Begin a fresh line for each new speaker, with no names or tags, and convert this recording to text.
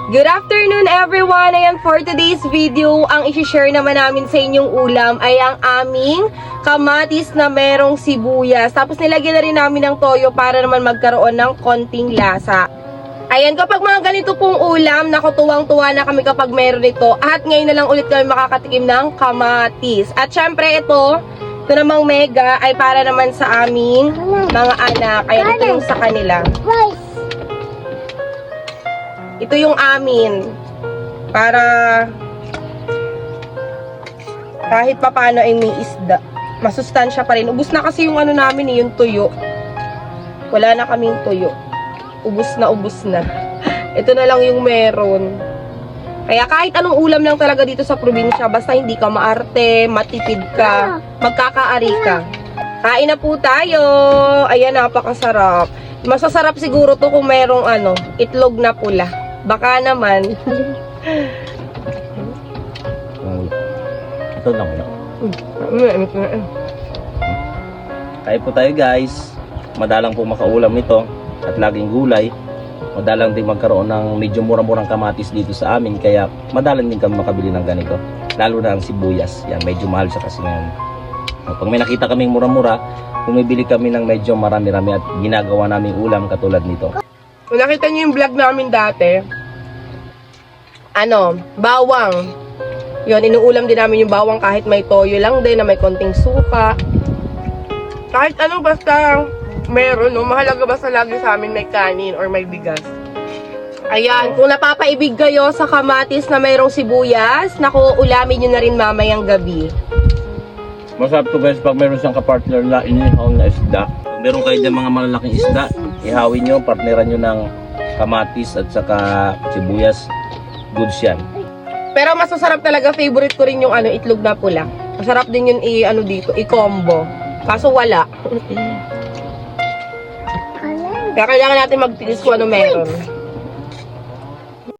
Good afternoon everyone! Ayan, for today's video, ang isi-share naman namin sa inyong ulam ay ang aming kamatis na merong sibuyas. Tapos nilagyan na rin namin ng toyo para naman magkaroon ng konting lasa. Ayan, kapag mga ganito pong ulam, naku, tuwang-tuwa na kami kapag meron ito. At ngayon na lang ulit kami makakatikim ng kamatis. At syempre ito namang mega ay para naman sa aming mga anak. Ayan, ito yung sa kanila. Ito yung amin. Para kahit papano ay may isda. Masustansya pa rin. Ubus na kasi yung ano namin, yung tuyo. Wala na kaming tuyo. Ubus na. Ito na lang yung meron. Kaya kahit anong ulam lang talaga dito sa probinsya, basta hindi ka maarte, matipid ka, magkakaari ka. Kain na po tayo. Ayan, napakasarap. Masasarap siguro to kung merong itlog na pula. Baka naman.
Ito lang wala. Kain po tayo guys. Madalang po makaulam nito at laging gulay. Madalang din magkaroon ng medyo mura-murang kamatis dito sa amin. Kaya madalang din kami makabili ng ganito. Lalo na ang sibuyas. Yan, medyo mahal siya kasi ngayon. Pag may nakita kaming mura-mura, bumibili kami ng medyo marami-rami at ginagawa naming ulam katulad nito.
Kung nakita niyo yung vlog namin dati, bawang. Yun, inuulam din namin yung bawang kahit may toyo lang din, na may konting suka. Kahit basta meron, mahalaga basta lagi sa amin may kanin or may bigas. Ayan, kung napapaibig kayo sa kamatis na mayroong sibuyas, naku, ulamin nyo na rin mamayang gabi.
Masarap to guys pag meron siyang kapartner na inihaw na isda. Pag meron kayo dyan mga malalaking isda, ihawin nyo, partneran nyo ng kamatis at saka sibuyas. Goods yan.
Pero masasarap talaga, favorite ko rin yung itlog na pula. Masarap din yun dito, i-combo. Kaso wala. Kaya kailangan natin magtiis kung ano meron.